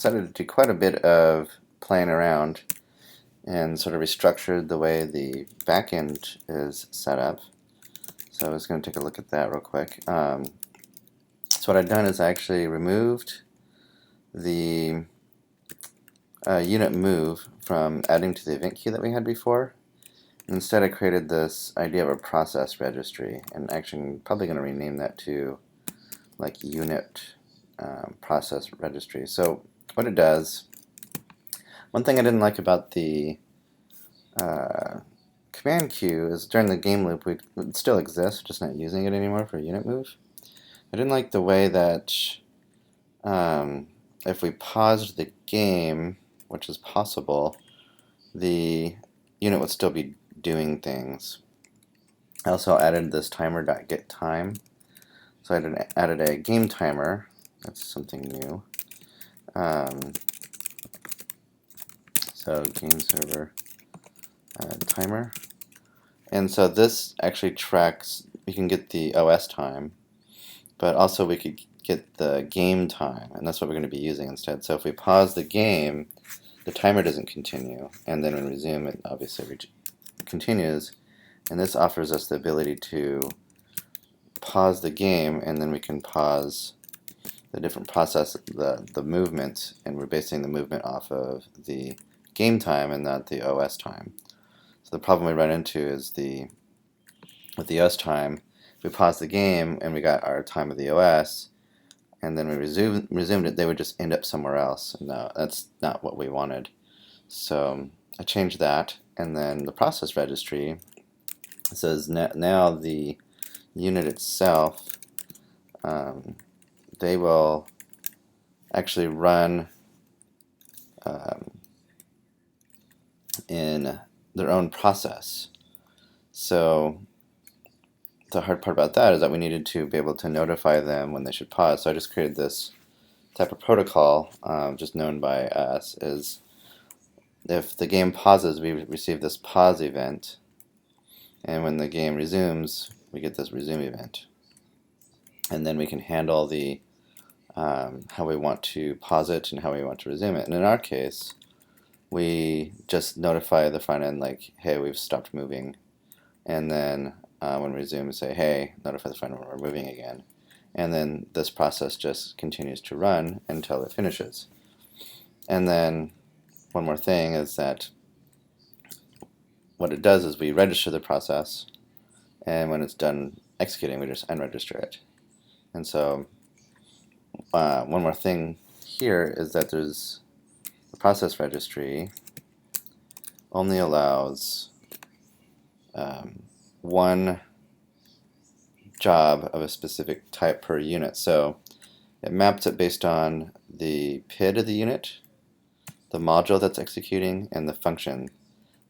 Decided to do quite a bit of playing around and sort of restructured the way the backend is set up. So I was going to take a look at that real quick. So what I've done is I actually removed the unit move from adding to the event queue that we had before. Instead, I created this idea of a process registry, and actually I'm probably going to rename that to like unit process registry. So what it does, one thing I didn't like about the command queue is during the game loop it still exists, just not using it anymore for unit move. I didn't like the way that if we paused the game, which is possible, the unit would still be doing things. I also added this timer.getTime. So I added a game timer. That's something new. So game server timer. And so this actually tracks, we can get the OS time, but also we could get the game time, and that's what we're going to be using instead. So if we pause the game, the timer doesn't continue, and then when we resume, it obviously continues. And this offers us the ability to pause the game, and then we can pause the different process, the movement, and we're basing the movement off of the game time and not the OS time. So the problem we run into is with the OS time, if we pause the game and we got our time of the OS, and then we resumed it, they would just end up somewhere else. No, that's not what we wanted. So I changed that, and then the process registry says now the unit itself, they will actually run in their own process. So the hard part about that is that we needed to be able to notify them when they should pause. So I just created this type of protocol, just known by us, is if the game pauses, we receive this pause event, and when the game resumes, we get this resume event. And then we can handle the how we want to pause it and how we want to resume it. And in our case, we just notify the front end like, hey, we've stopped moving, and then when we resume, say, hey, notify the front end when we're moving again. And then this process just continues to run until it finishes. And then one more thing is that what it does is we register the process, and when it's done executing, we just unregister it. And so one more thing here is that there's the process registry only allows one job of a specific type per unit. So it maps it based on the PID of the unit, the module that's executing, and the function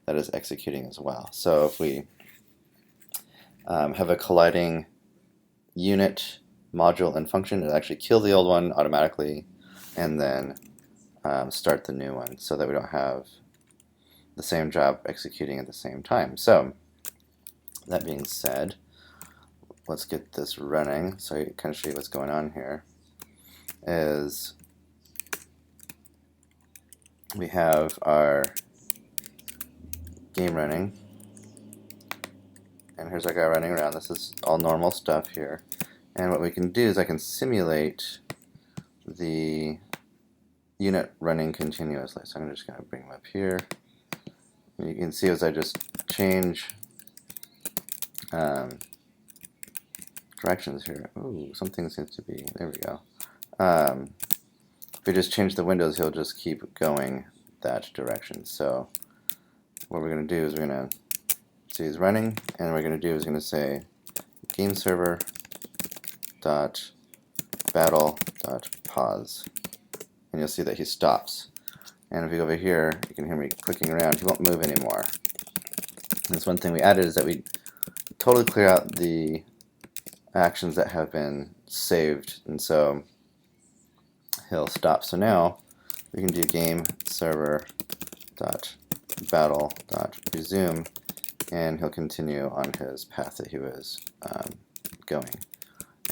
that is executing as well. So if we have a colliding unit, module, and function, it'll actually kill the old one automatically and then start the new one so that we don't have the same job executing at the same time. So that being said, let's get this running so I can kind of show you what's going on here. Is we have our game running, and here's our guy running around. This is all normal stuff here. And what we can do is I can simulate the unit running continuously. So I'm just going to bring them up here. And you can see as I just change directions here. Ooh, something seems to be, there we go. If we just change the windows, he'll just keep going that direction. So what we're going to do is we're going to see he's running, and what we're going to do is going to say game server dot battle dot pause, and you'll see that he stops. And if you go over here, you can hear me clicking around. He won't move anymore. And this one thing we added is that we totally clear out the actions that have been saved, and so he'll stop. So now we can do game server dot battle dot resume, and he'll continue on his path that he was going.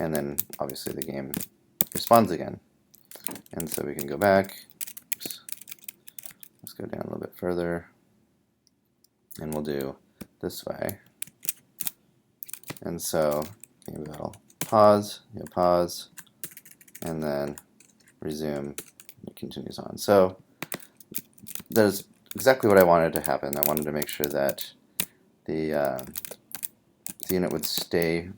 And then obviously the game responds again. And so we can go back go down a little bit further, and we'll do this way. And so maybe that'll pause, pause, and then resume. It continues on. So there's exactly what I wanted to happen. I wanted to make sure that the unit would stay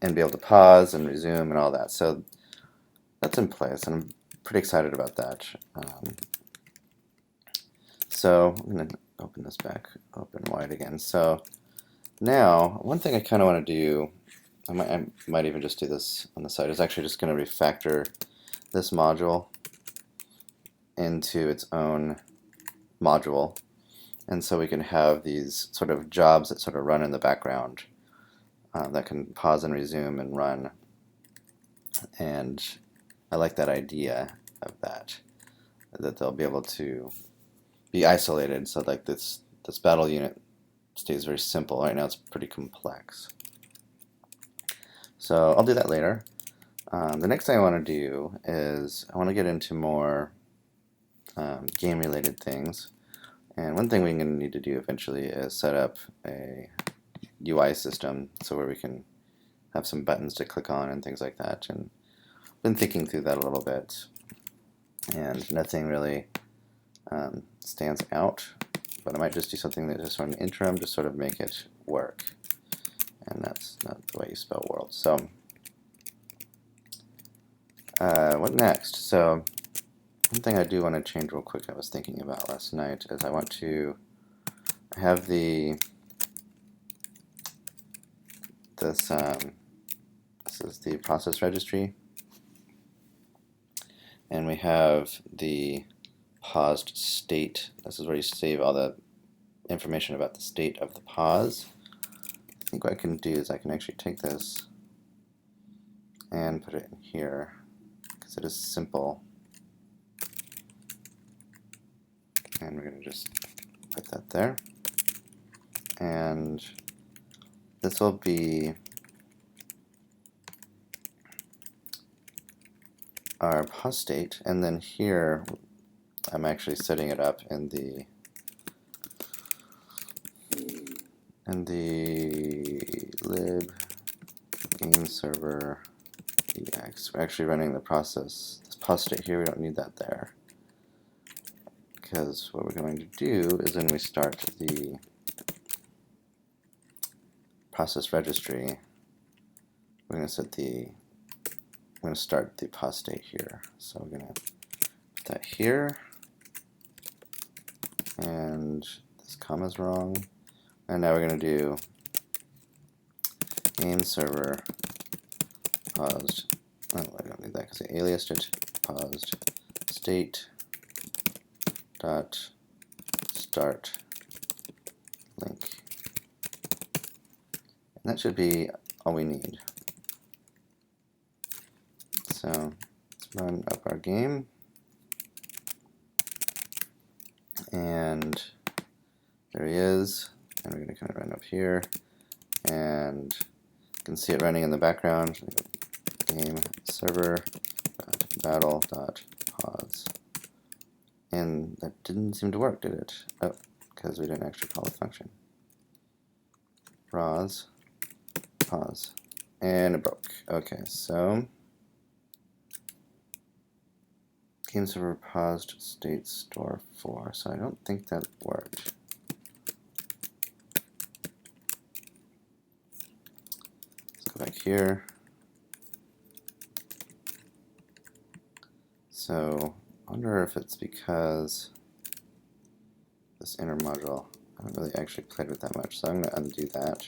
and be able to pause and resume and all that. So that's in place, and I'm pretty excited about that. So I'm going to open this back open wide again. So now, one thing I kind of want to do, I might even just do this on the side, is actually just going to refactor this module into its own module. And so we can have these sort of jobs that sort of run in the background that can pause and resume and run. And I like that idea of that they'll be able to be isolated. So like this battle unit stays very simple. Right now it's pretty complex. So I'll do that later. The next thing I want to do is I want to get into more game-related things. And one thing we're going to need to do eventually is set up a UI system, so where we can have some buttons to click on and things like that. And I've been thinking through that a little bit, and nothing really stands out. But I might just do something that just sort of an interim, just sort of make it work. And that's not the way you spell world. So what next? So one thing I do want to change real quick I was thinking about last night is I want to have this is the process registry, and we have the paused state. This is where you save all the information about the state of the pause. I think what I can do is I can actually take this and put it in here because it is simple. And we're going to just put that there. And this will be our pause state. And then here, I'm actually setting it up in the lib game server ex. We're actually running the process. This pause state here, we don't need that there. Because what we're going to do is when we start the process registry, we're going to set I'm going to start the pause state here. So we're going to put that here, and this comma's wrong. And now we're going to do game server paused. Oh, I don't need that because I aliased it. Paused state dot start link. And that should be all we need. So let's run up our game. And there he is. And we're going to kind of run up here. And you can see it running in the background. Game server battle.pause. And that didn't seem to work, did it? Oh, because we didn't actually call the function. Raws, pause. And it broke. Okay, so game server paused state store 4. So I don't think that worked. Let's go back here. So I wonder if it's because this inner module, I haven't really actually played with that much, so I'm going to undo that.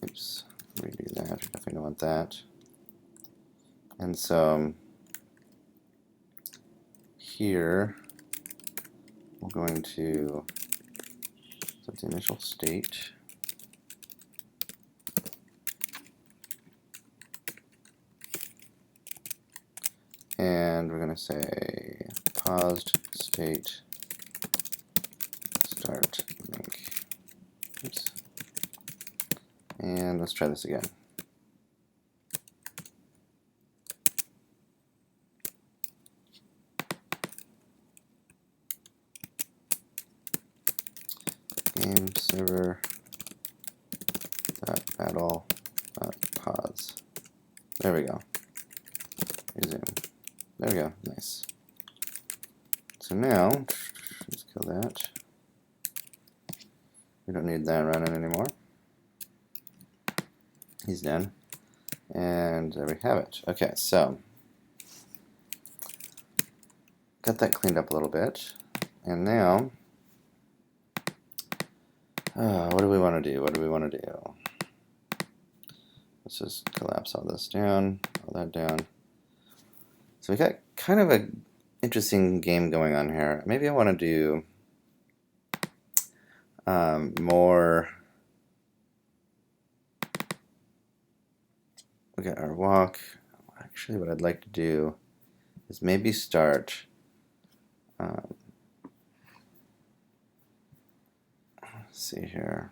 Oops, redo that, definitely don't want that. And so here, we're going to set the initial state. And we're going to say paused state start link. Oops. And let's try this again. game server battle pause. There we go. Resume. There we go. Nice. So now, let's kill that. We don't need that running anymore. He's done. And there we have it. Okay, so got that cleaned up a little bit. And now, what do we want to do? What do we want to do? Let's just collapse all this down, all that down. So we got kind of an interesting game going on here. Maybe I want to do more. We got our walk. Actually, what I'd like to do is maybe start. Let's see here.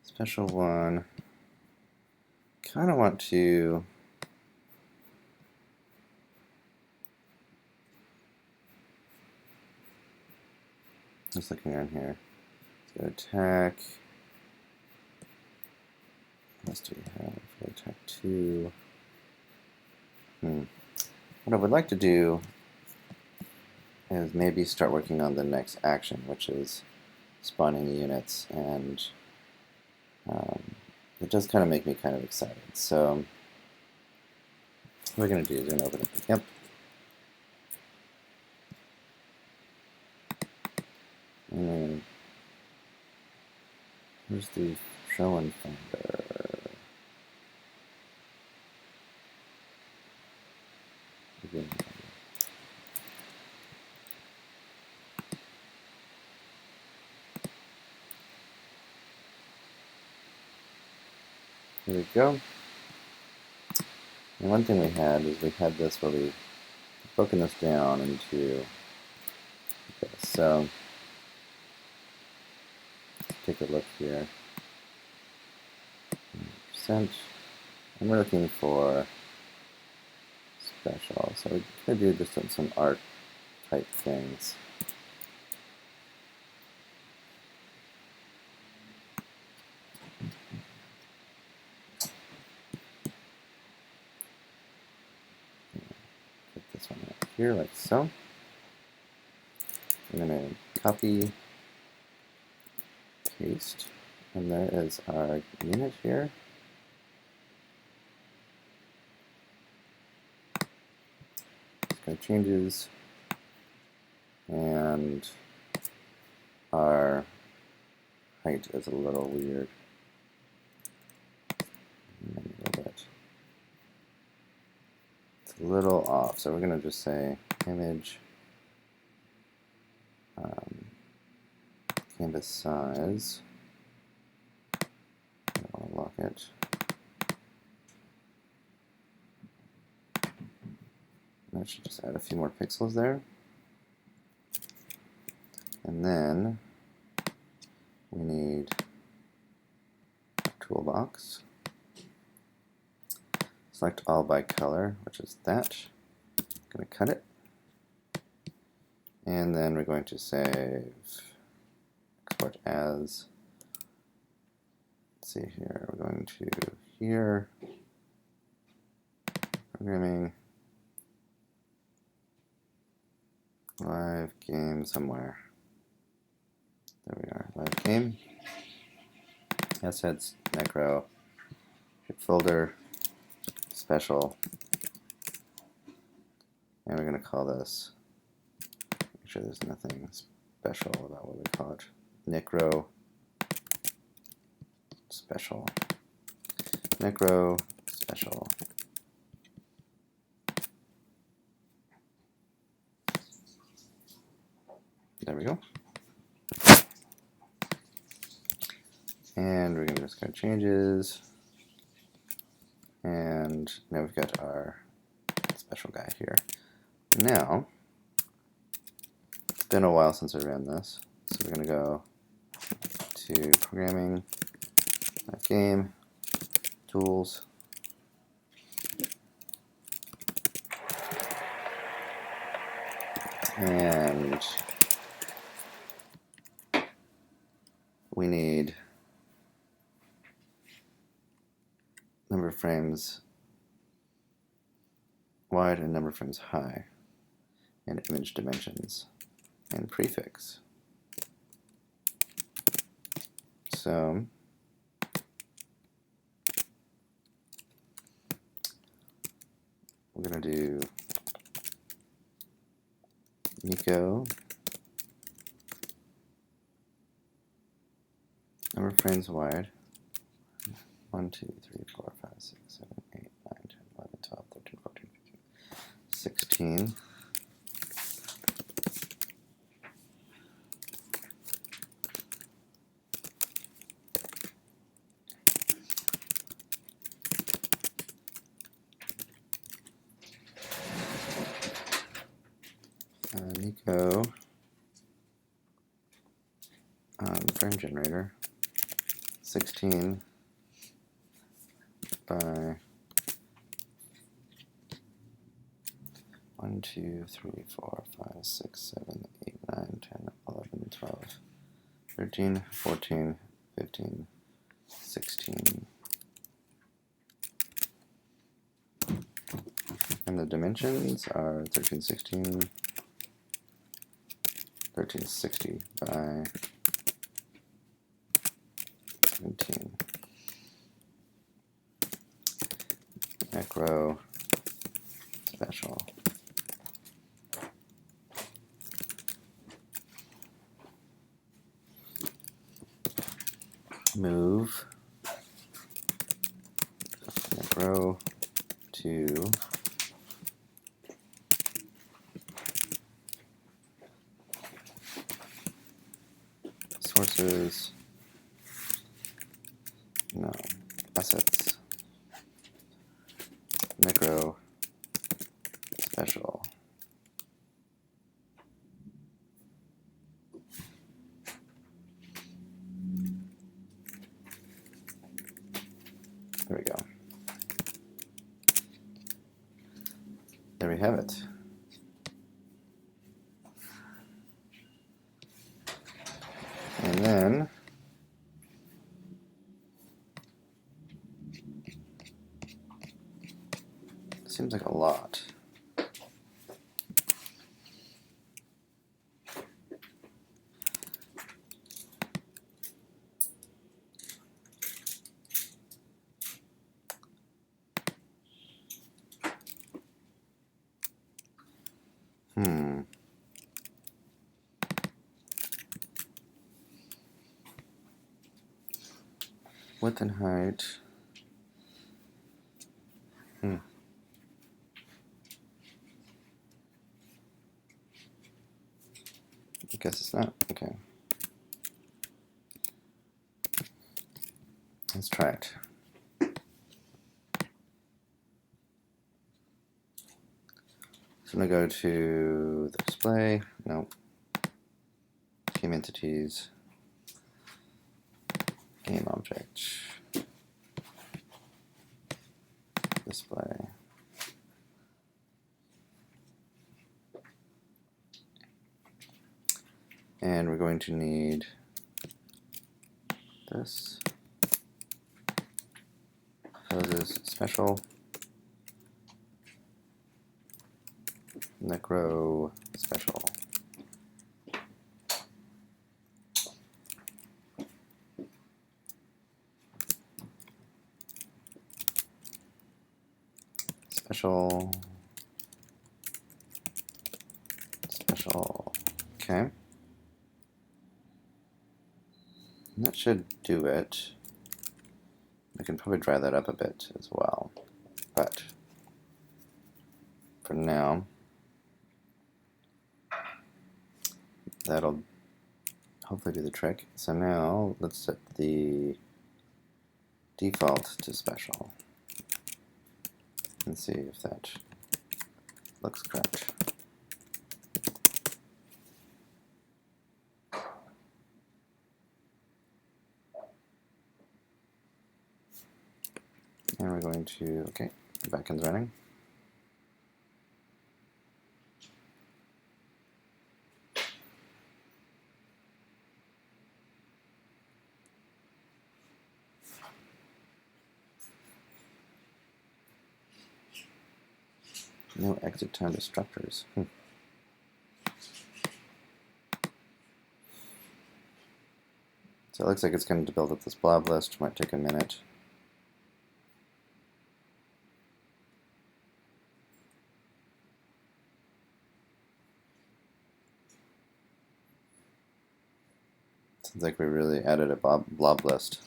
Special one. Kind of want to. Just looking around here. Let's go attack. What else do we have? Go attack 2. What I would like to do is maybe start working on the next action, which is spawning units, and it does kind of make me kind of excited. So what we're going to do is we're going to open up the GIMP. And here's the show and finder. Here we go. And one thing we had is we had this where we've broken this down into this. So let's take a look here. Percent. And we're looking for special. So we could do just some art type things. Put this one up here like so. I'm going to copy, paste, and there is our unit here. Go changes, and our height is a little weird. A little bit. It's a little off, so we're going to just say image canvas size. I don't want to lock it. I should just add a few more pixels there. And then we need a toolbox. Select all by color, which is that. I'm going to cut it. And then we're going to save, export as. Let's see here, we're going to here, programming, live game somewhere. There we are, live game. Assets, macro, hit folder, special. And we're going to call this, make sure there's nothing special about what we call it, Necro special. Necro special. There we go. And we're going to just go changes. And now we've got our special guy here. Now, it's been a while since I ran this, so we're going to go to programming, game, tools, And we need number of frames wide and number of frames high, and image dimensions, and prefix. So we're going to do Nico, number of frames wide, 1, 2, 3, 4, 5, 6, 7, 8, 9, 10, 11, 12, 13, 14, 15, 16. Nico frame generator 16 by 1, 2, 3, 4, 5, 6, 7, 8, 9, 10, 11, 12, 13, 14, 15, 16. And the dimensions are 1316, 1360 by 17. Macro special. Move macro to sources, no, assets, macro special. There we go. There we have it. And then seems like a lot. Width and height. I guess it's not. Okay. Let's try it. So I'm going to go to the display. No. Game entities. Game object. Display. And we're going to need this. Poses special. Necro special. Special. Special. Okay. And that should do it. I can probably dry that up a bit as well. But for now, that'll hopefully do the trick. So now let's set the default to special and see if that looks correct. And we're going to, okay, the backend's running. No exit time destructors. So it looks like it's going to build up this blob list. Might take a minute. Sounds like we really added a blob list.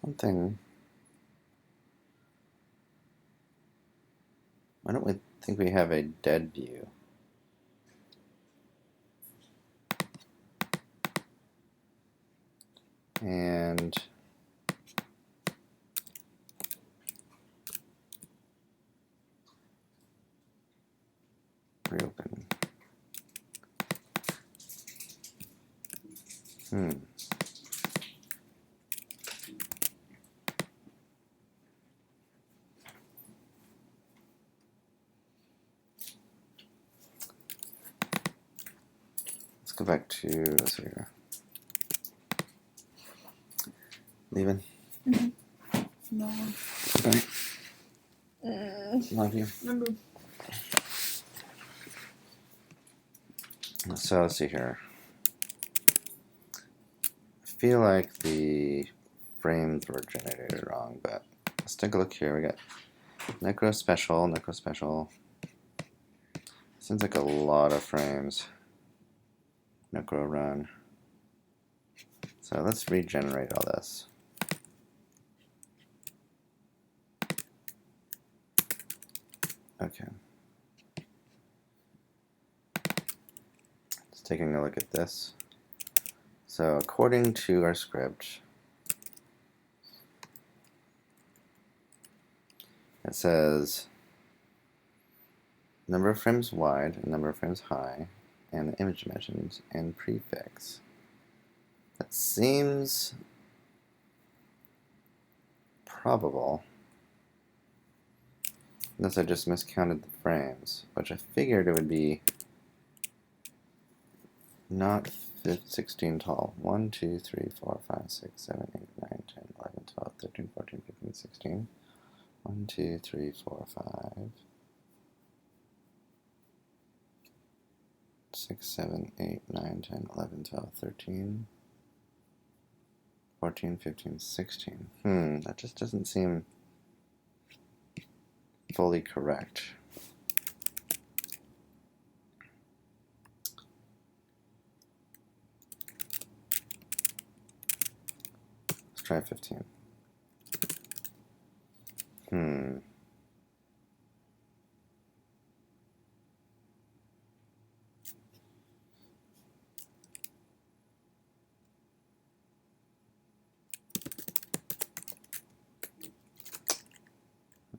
One thing. Why don't we think we have a dead view? And reopen. Let's go back to, let's see here. Leaving? No. Okay. Love you. Remember. So let's see here. I feel like the frames were generated wrong, but let's take a look here. We got Necro Special. Seems like a lot of frames. Necro Run. So let's regenerate all this. Okay. Just taking a look at this. So according to our script, it says number of frames wide and number of frames high, and image dimensions and prefix. That seems probable, unless I just miscounted the frames, which I figured it would be not 16 tall. 1, 2, 3, 4, 5, 6, 7, 8, 9, 10, 11, 12, 13, 14, 15, 16. 1, 2, 3, 4, 5, 6, 7, 8, 9, 10, 11, 12, 13, 14, 15, 16. That just doesn't seem fully correct. Let's try 15.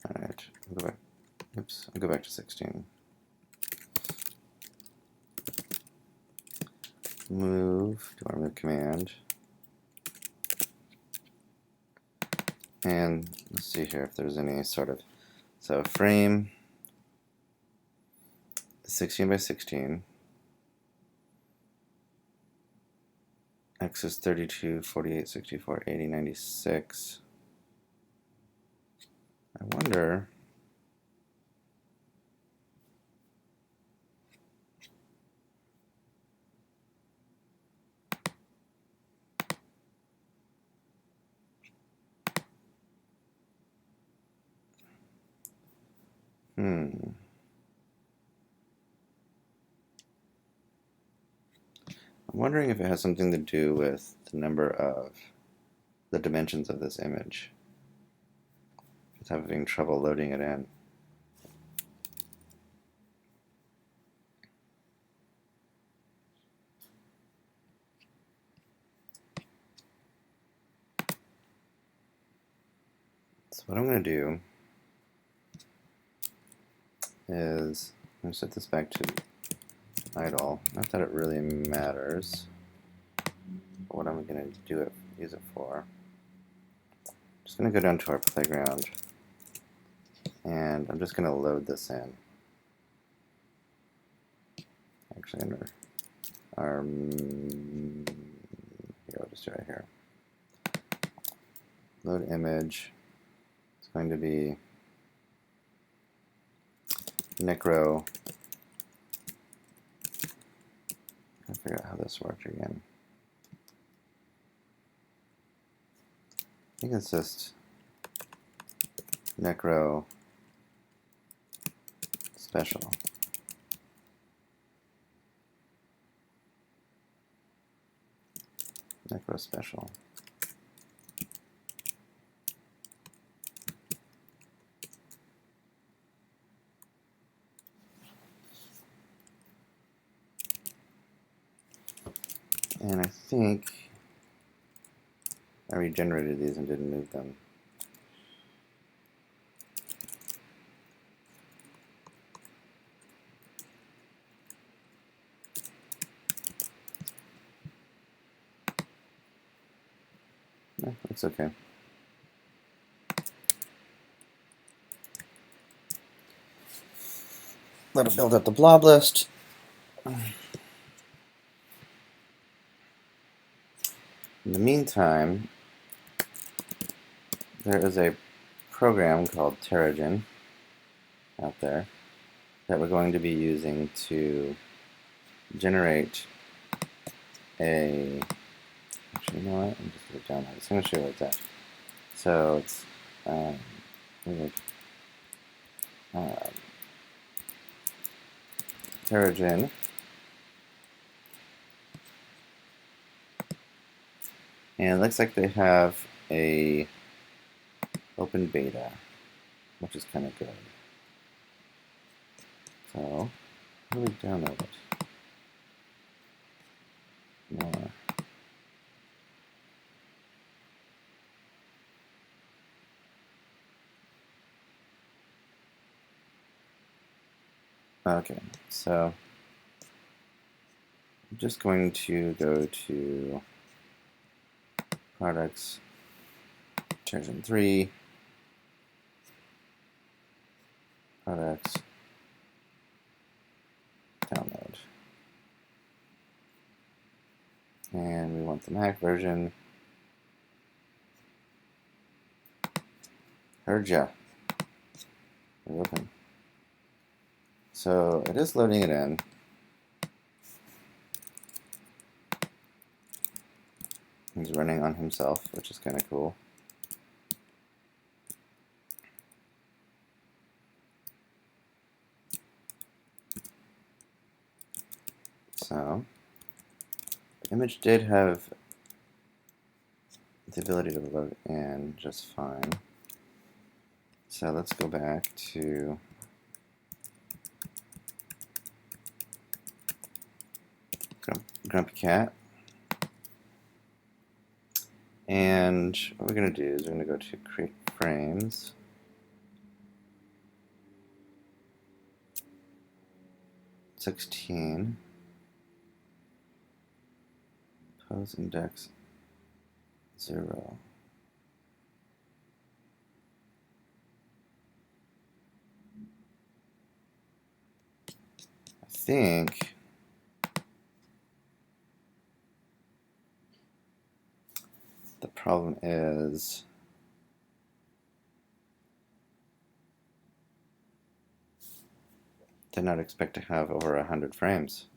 Alright, I'll go back. Oops, I'll go back to 16. Move, do our move command. And let's see here if there's any sort of, so frame 16 by 16. X is 32, 48, 64, 80, 96. I wonder, I'm wondering if it has something to do with the number of the dimensions of this image. It's having trouble loading it in. So what I'm going to do is I'm going to set this back to idle. Not that it really matters, but what I'm going to use it for. I'm just going to go down to our playground, and I'm just going to load this in. actually under our, here, I'll just do it right here. Load image. It's going to be Necro. I figure out how this works again. I think it's just Necro special. Necro special. And I think I regenerated these and didn't move them. No, that's okay. Let it build up the blob list. In the meantime, there is a program called Terragen out there that we're going to be using to generate a, actually, you know what, I'm just going to down. I'm just going to show you what it's at. So it's Terragen. And it looks like they have a open beta, which is kind of good. So, how do we download it? More. Okay, so I'm just going to go to Products, Terragen 3, Products, Download. And we want the Mac version. Heard ya. We're open. So it is loading it in. He's running on himself, which is kind of cool. So the image did have the ability to load in just fine. So let's go back to Grumpy Cat. And what we're going to do is we're going to go to Create Frames. '16. Pose index 0. I think the problem is did not expect to have over 100 frames.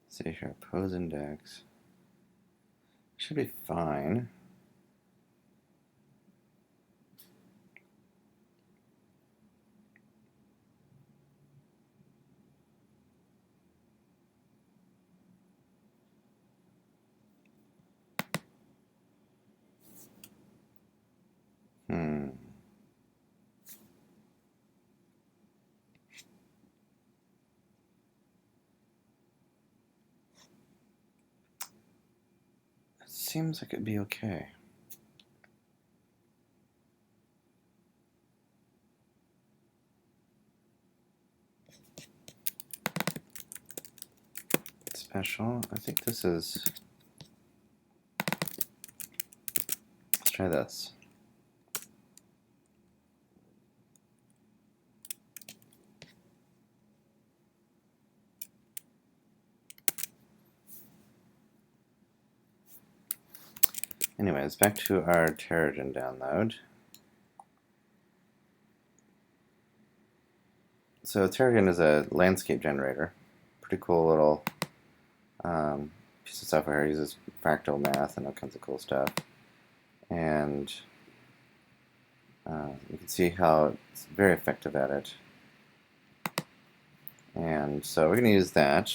See here, pose index should be fine. Seems like it'd be okay. Special. I think this is try this. Anyways, back to our Terrigen download. So Terrigen is a landscape generator. Pretty cool little piece of software. It uses fractal math and all kinds of cool stuff. And you can see how it's very effective at it. And so we're going to use that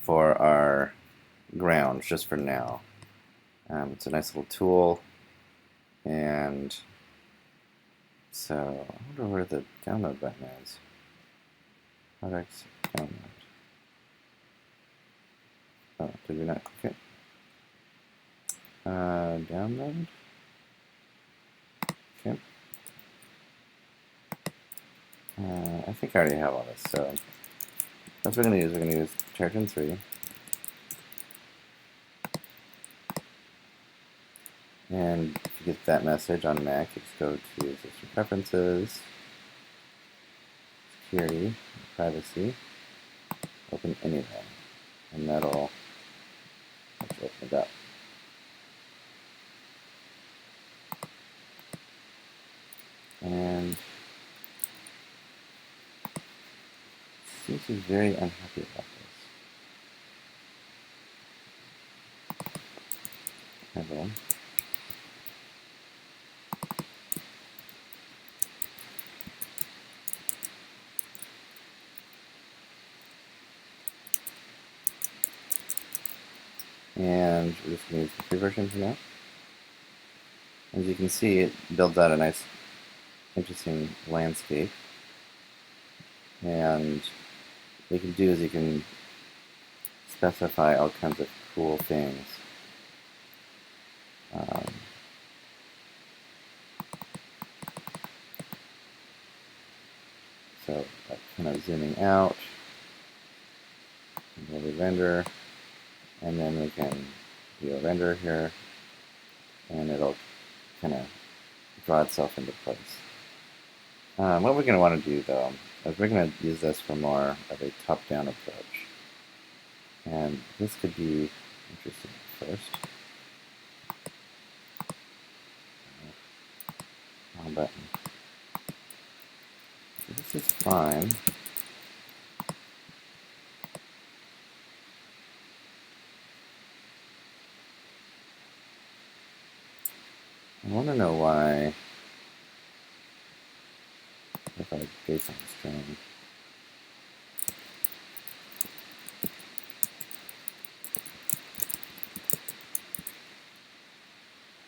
for our grounds just for now. It's a nice little tool. And so I wonder where the download button is. Products download. Oh, did we not click it? Download. Okay. I think I already have all this, so that's what we're going to use. We're going to use Terrigen 3. And if you get that message on Mac, you just go to System Preferences, Security, Privacy, open Anything, and that'll open it up. And seems to be very unhappy about this. Everyone. And we're just going to use the free version for now. As you can see, it builds out a nice, interesting landscape. And what you can do is you can specify all kinds of cool things. So kind of zooming out, and we'll render, and then we can do a render here, and it'll kind of draw itself into place. What we're going to want to do, though, is we're going to use this for more of a top-down approach. And this could be interesting first. Wrong button. So this is fine. I want to know why if I JSON string.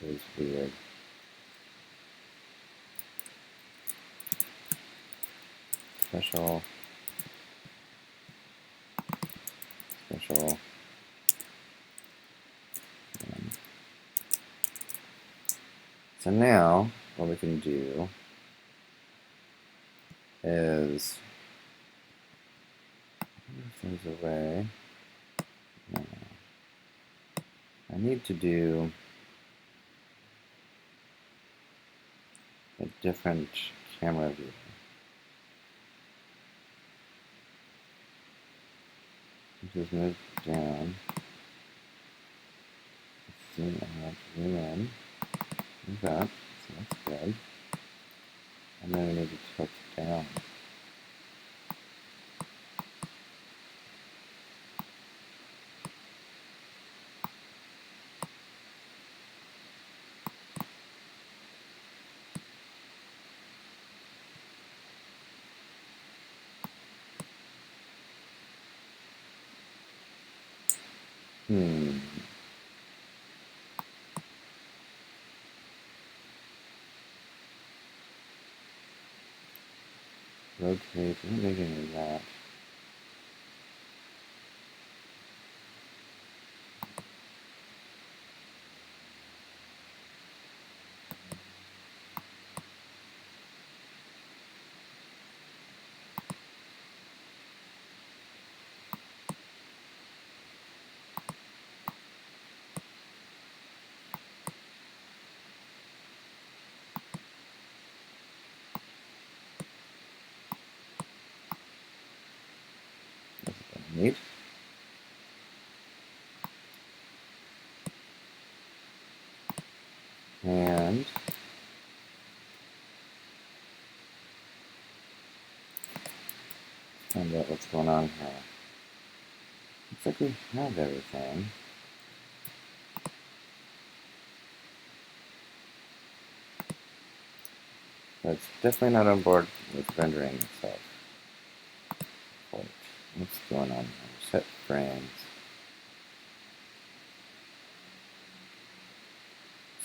Is weird. Special. So now what we can do is move things away. No. I need to do a different camera view. Just move down, zoom out, zoom in, move up, so that's good. And then we need to tilt down. Rotate, I'm not doing that. Neat. And find out what's going on here. Looks like we have everything. But it's definitely not on board with rendering itself. Wait, what's going on here? Set frames.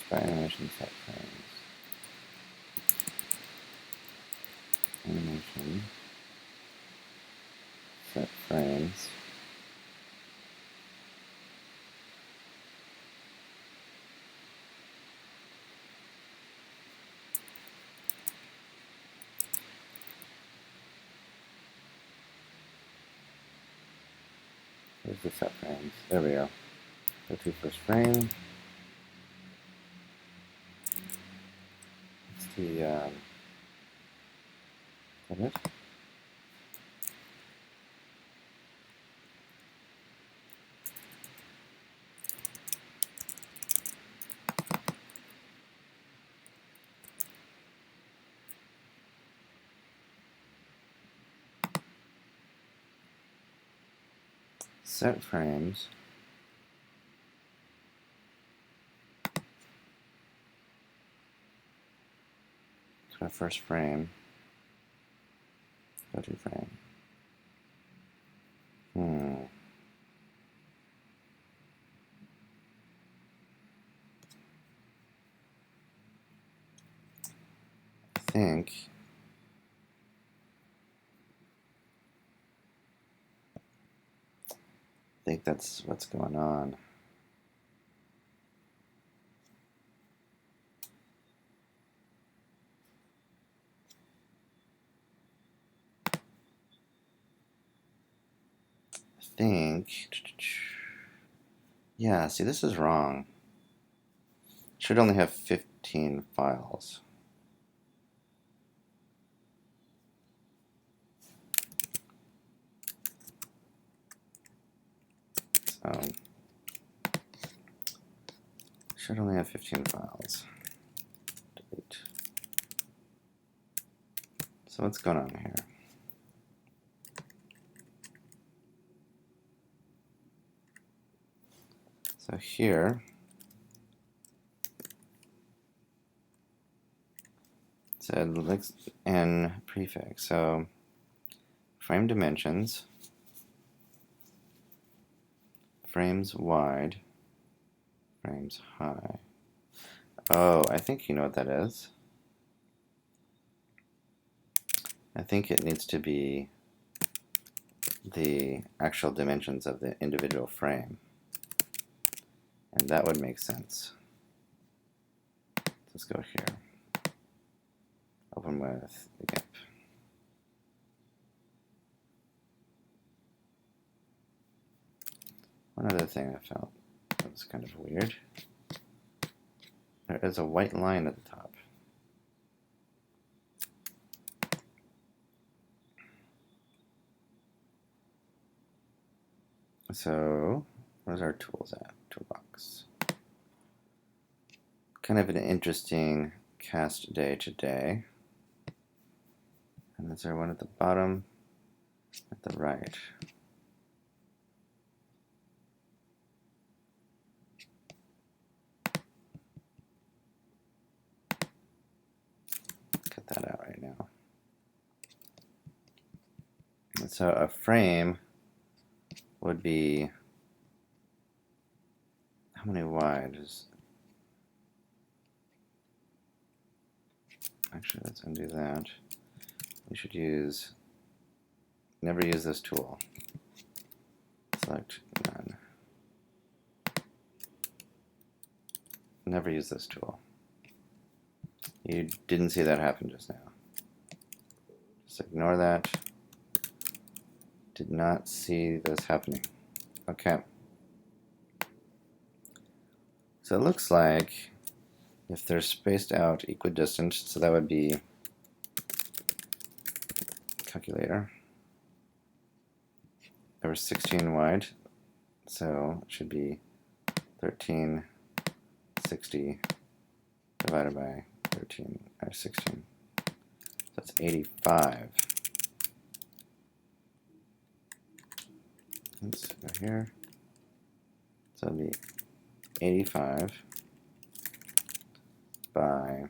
Spy animation set frames. Animation. Set frames. Where's the set frames? There we go. Go to first frame. It's the is that it? Set frames. To our first frame. Go to frame. I think that's what's going on. Yeah, see, this is wrong. Should only have 15 files. So, should only have 15 files. Delete. So what's going on here? So here, it said n prefix. So frame dimensions, frames wide, frames high. Oh, I think you know what that is. I think it needs to be the actual dimensions of the individual frame. And that would make sense. Let's go here. Open with the GIMP. One other thing I felt that was kind of weird. There is a white line at the top. So, where's our tools at? Toolbox. Kind of an interesting cast day today. And is there one at the bottom? At the right. Cut that out right now. And so a frame would be, how many wide is, actually let's undo that. We should use, never use this tool. Select none. Never use this tool. You didn't see that happen just now. Just ignore that. Did not see this happening. Okay. So it looks like if they're spaced out equidistant, so that would be calculator. over 16 wide, so it should be 1360 divided by 13 or 16. So that's 85. Let's go here. So it'll be 85 by,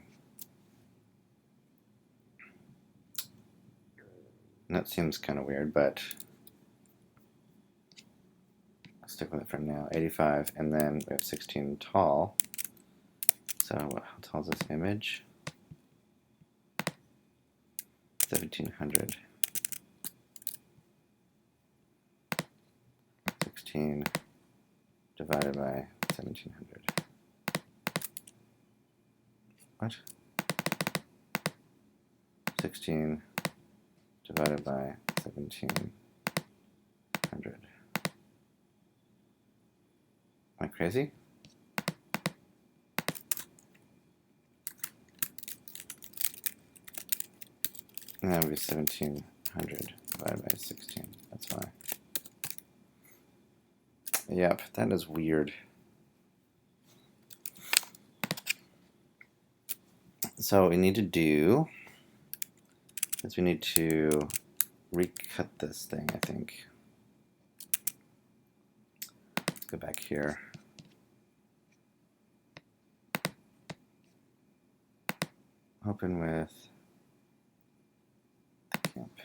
and that seems kind of weird, but I'll stick with it for now. 85, and then we have 16 tall. So how tall is this image? 1700. 16 divided by 1700. What? 16 divided by 1700. Am I crazy? And that would be 1700 divided by 16. That's why. Yep, that is weird. So what we need to do is we need to recut this thing, I think. Let's go back here. Open with the camp.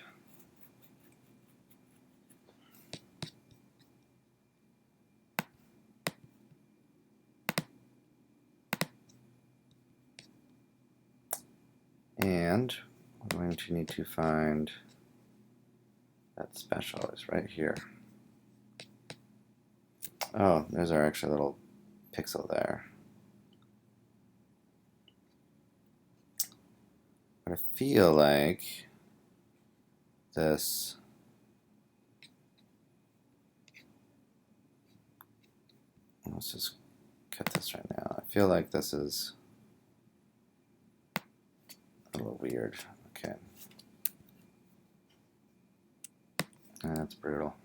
And we're going to need to find that special is right here. Oh, there's our actual little pixel there. But I feel like this let's just cut this right now. I feel like this is a little weird. Okay. That's brutal.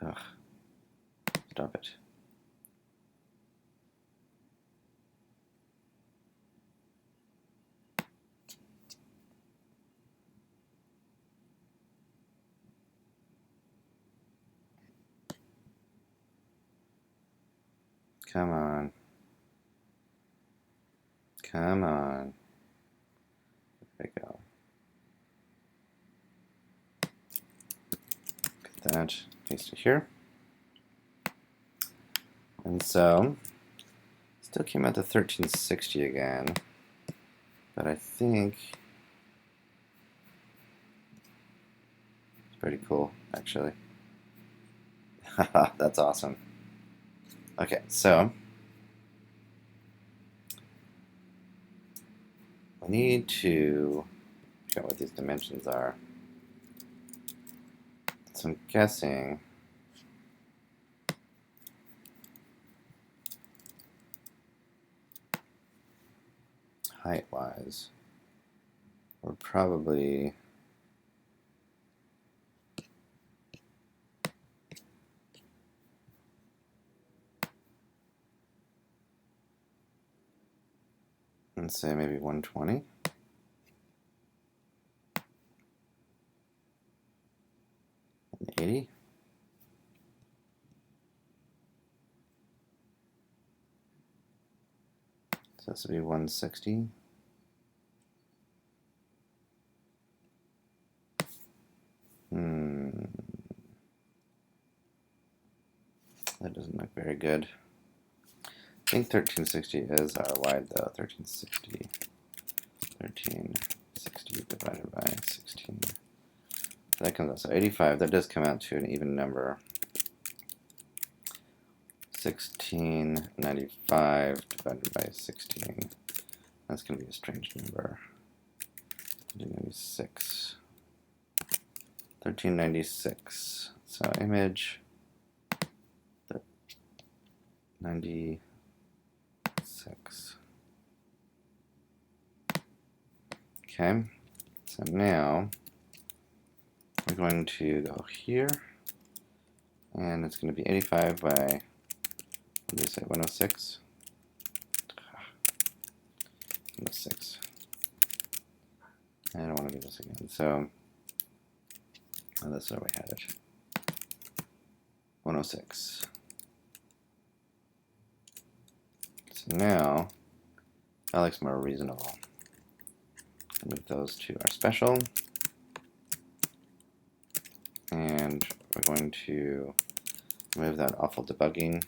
Ugh. Stop it. Come on. Come on. There we go. Get that. Paste it here. And so, still came out to 1360 again. But I think it's pretty cool, actually. Haha, that's awesome. Okay, so we need to figure out what these dimensions are. So I'm guessing height-wise, we're probably let's say maybe 120. And 80. So this would be 160. That doesn't look very good. I think 1360 is our wide though. 1360. 1360 divided by 16. So that comes out. So 85. That does come out to an even number. 1695 divided by 16. That's going to be a strange number. 1396. 1396. So image 96. Okay, so now going to go here, and it's going to be 85 by, what did I say, 106? 106. I don't want to do this again, so this is where we had it. 106. So now, that looks more reasonable. Move those to our special. And we're going to remove that awful debugging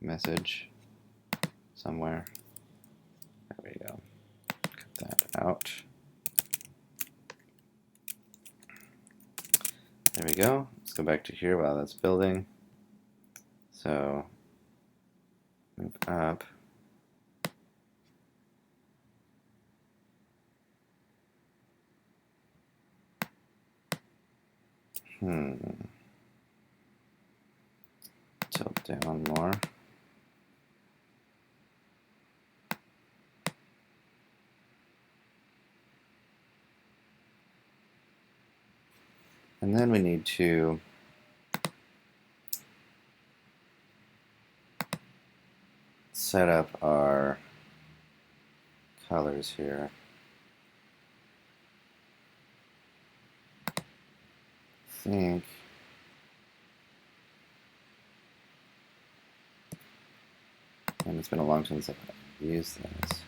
message somewhere. There we go. Cut that out. There we go. Let's go back to here while that's building. So move up. Tilt down more. And then we need to set up our colors here. I think and it's been a long time since I've used this.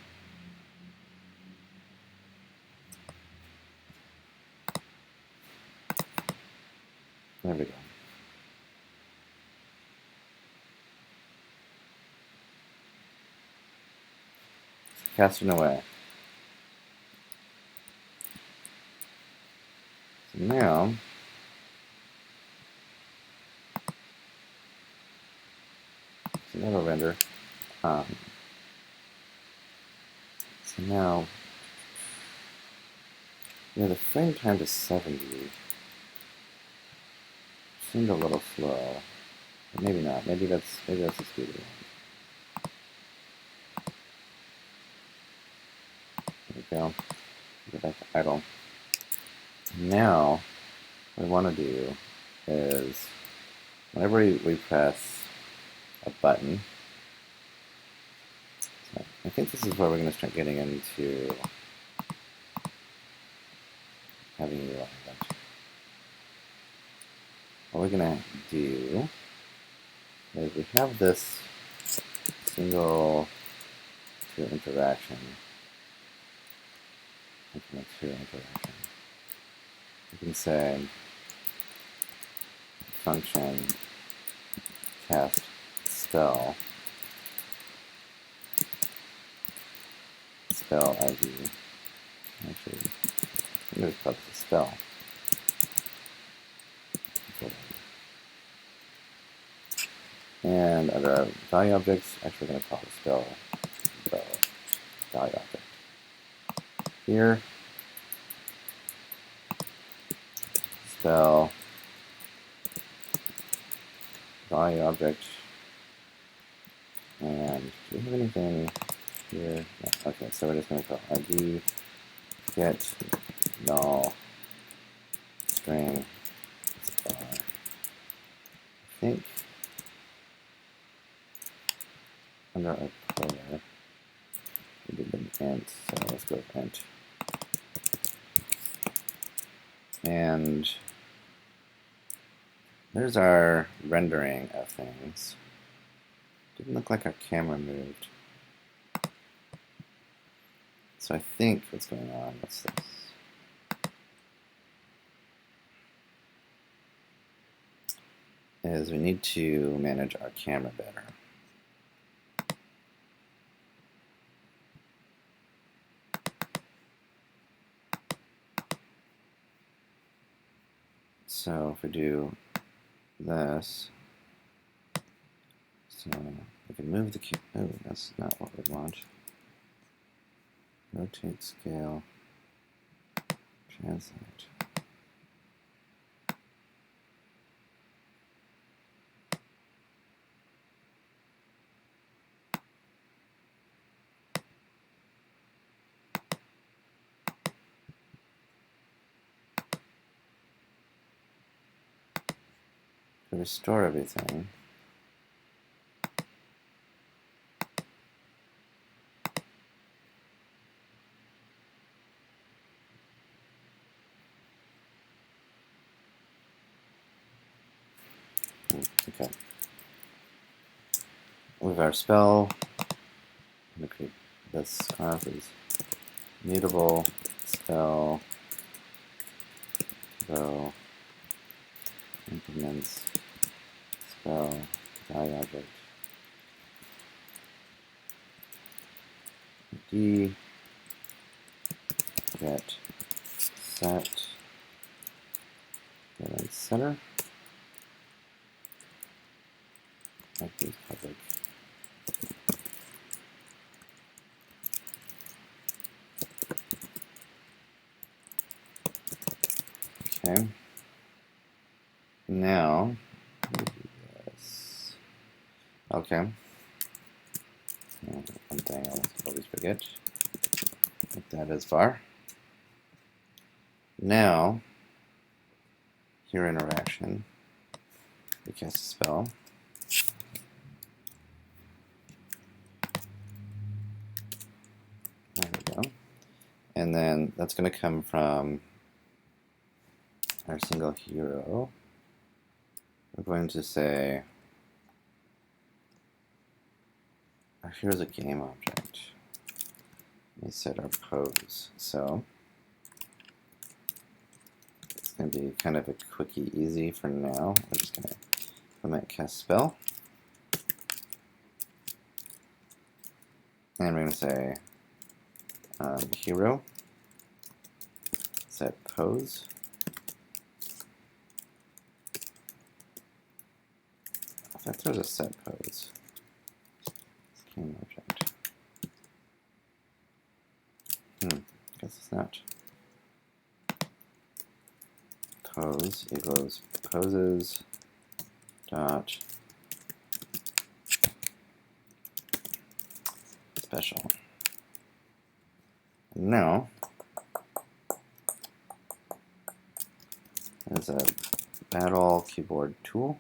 There we go. Casting away. So now, that'll render. So now, the frame time to 70 seemed a little slow. But maybe not. Maybe that's the speed we want. There we go. Go back to idle. Now, what we want to do is, whenever we press a button, so I think this is where we're going to start getting into having a UI event. What we're going to do is we have this single to interaction. You can say function cast spell ID. Actually, I'm going to call this a spell. And under our value objects, actually we're going to call it spell value object. Here, spell value object. And do we have anything here? No. Okay, so we're just going to call ID get null string star. I think under our player we did an int, so let's go with int. And there's our rendering of things. Didn't look like our camera moved. So I think what's going on, what's this? Is we need to manage our camera better. So if we do this, so we can move the camera. Oh, that's not what we want. Rotate, scale, translate. to restore everything. Okay. With our spell, okay, this class is mutable spell, though implements spell value object D get set and center. Make these public. Okay. Now, yes. Okay. One thing I always forget. Like that as var. Now, hero interaction. We cast a spell. There we go. And then that's going to come from our single hero. We're going to say our hero is a game object. We set our pose. So it's going to be kind of a quickie easy for now. We're just going to implement cast spell. And we're going to say hero set pose. I thought there was a set pose. Game object. Guess it's not. Pose equals poses dot special. And now there's a battle keyboard tool.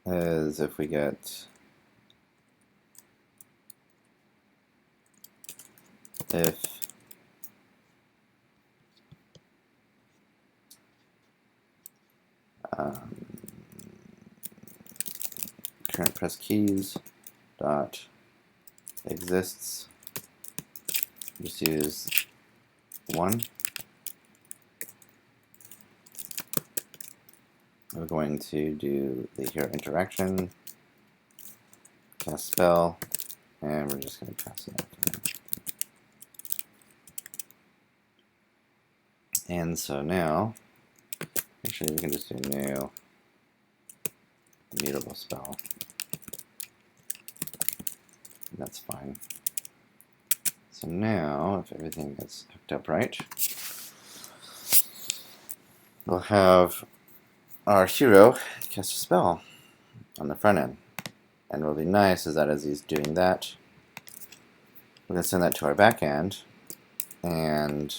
As if we get if current press keys dot exists, just use 1. We're going to do the hero interaction, cast spell, and we're just going to pass it out. And so now, actually we can just do new mutable spell. That's fine. So now, if everything gets hooked up right, we'll have our hero cast a spell on the front end. And what'll be nice is that as he's doing that, we're going to send that to our back end, and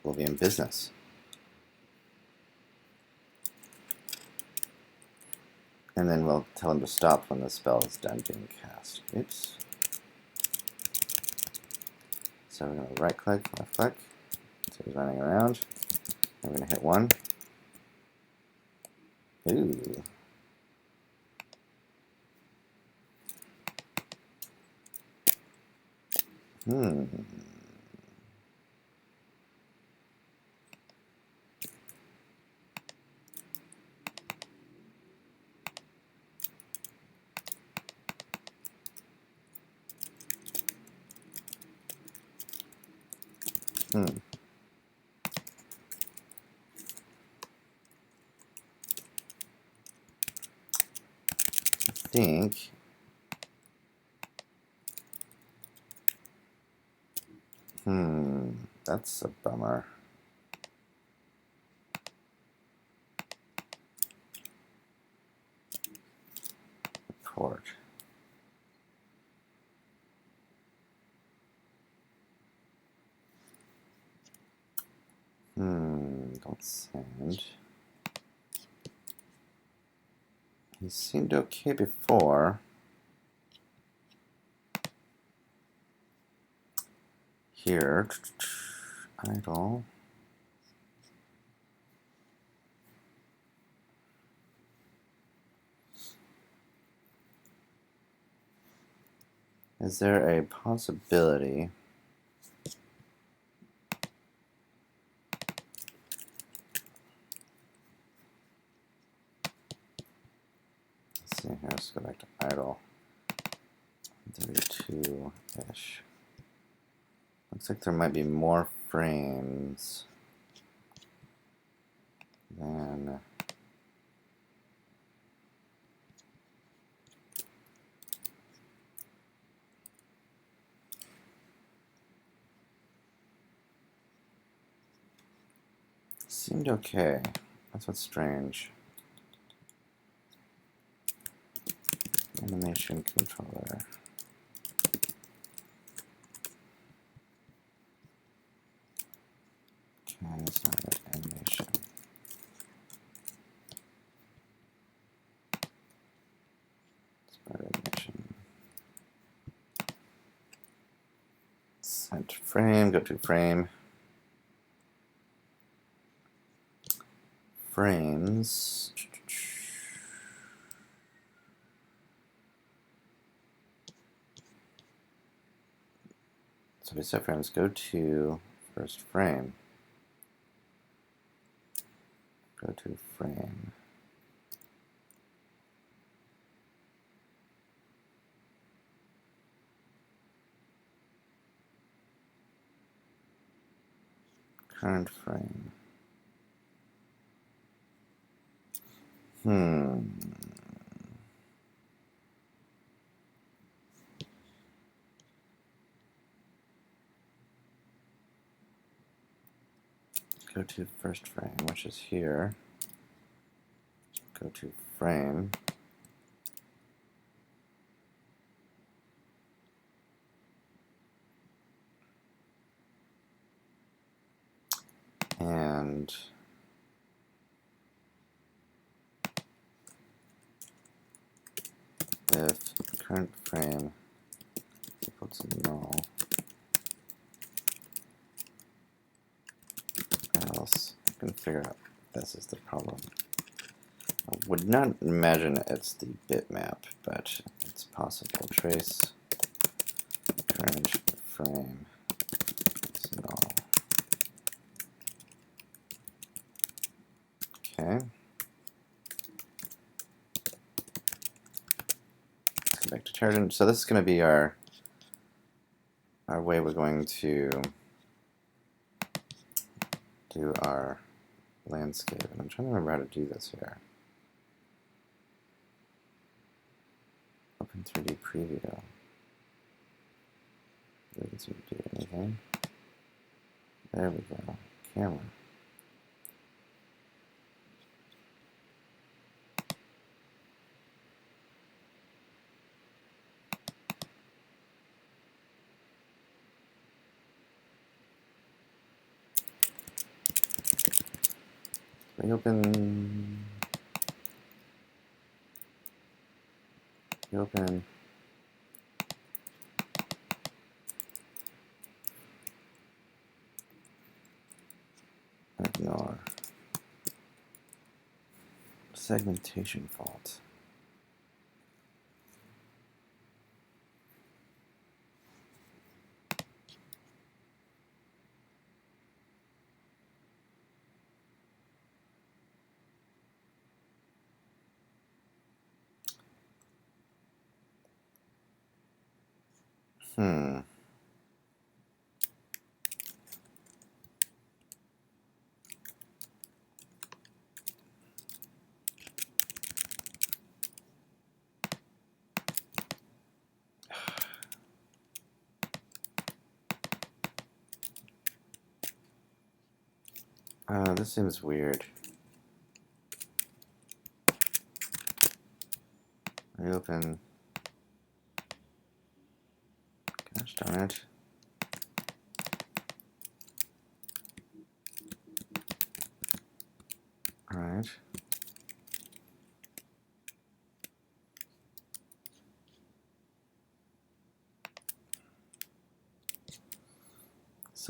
we'll be in business. And then we'll tell him to stop when the spell is done being cast. Oops. So we're going to right click, left click. So he's running around. I'm going to hit 1. Ooh. Hmm. I think that's a bummer. Report. Don't send. He seemed okay before. Here, idle. Is there a possibility? Let's see here, let's go back to idle. 32-ish. Looks like there might be more frames than seemed okay. That's what's strange. Animation controller. Okay, it's not an animation. Start animation. Set frame, go to frame. Frames. So we set frames, go to first frame. Go to frame. Current frame. Go to first frame, which is here. Go to frame. And if current frame equals null, else I can figure out this is the problem. I would not imagine it's the bitmap, but it's possible. Trace current frame is null. Okay. Let's go back to Terragen. So this is going to be our way we're going to do our landscape. And I'm trying to remember how to do this here. Open 3D preview. Doesn't seem to do anything. There we go. Camera. Reopen. Reopen. Ignore. Segmentation fault. This seems weird. Reopen. Gosh darn it.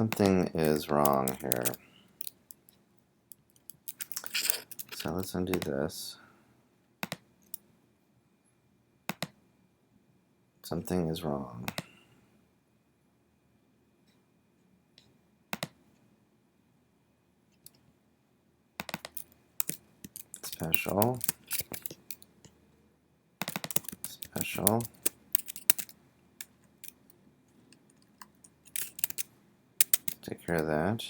Something is wrong here. So let's undo this. Something is wrong. Special. Special. Take care of that.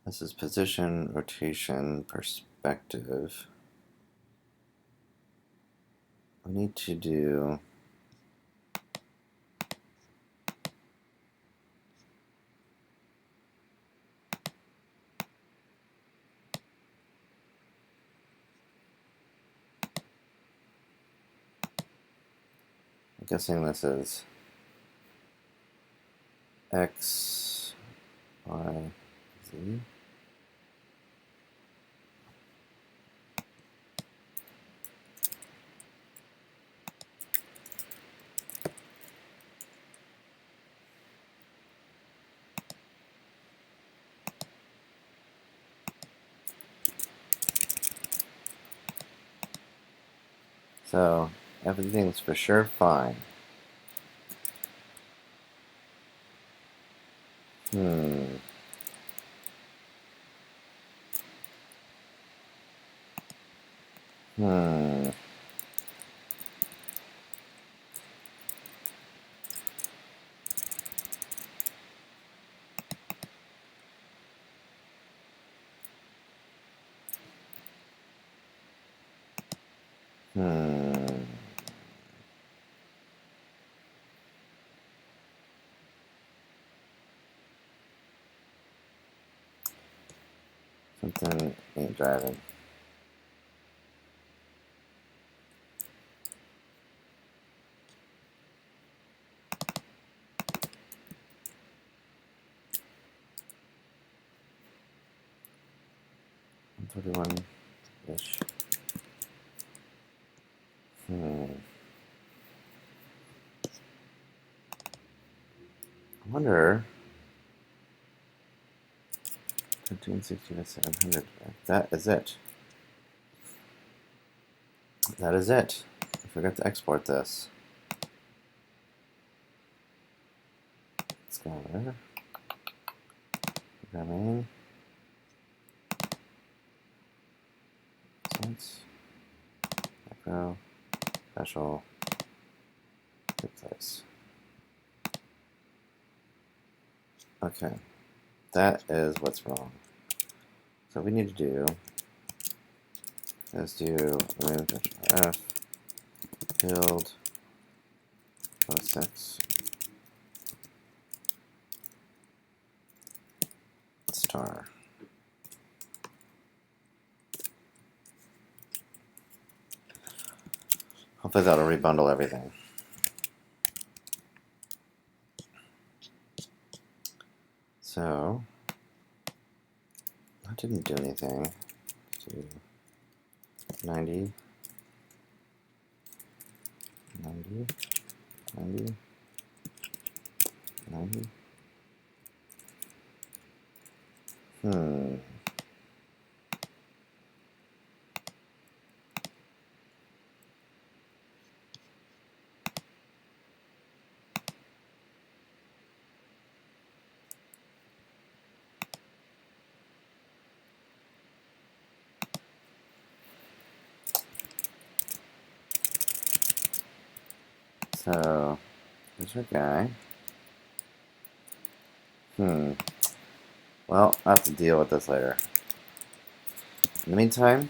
This is position, rotation, perspective. We need to do I'm guessing this is X, Y, Z. So everything's for sure fine. Hmm. Hmm. Hmm. Something ain't driving. $141-ish. I wonder 1360 to 700. That is it. That is it. I forgot to export this. Scatter. Programming. Sense. Macro. Special. Replace. Okay. That is what's wrong. So what we need to do is do remove F, build 06 star. Hopefully that'll rebundle everything. So that didn't do anything. Let's do 90, 90, 90, 90. So there's our guy. Well, I'll have to deal with this later. In the meantime,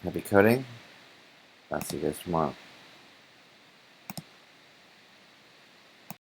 happy coding. I'll see you guys tomorrow.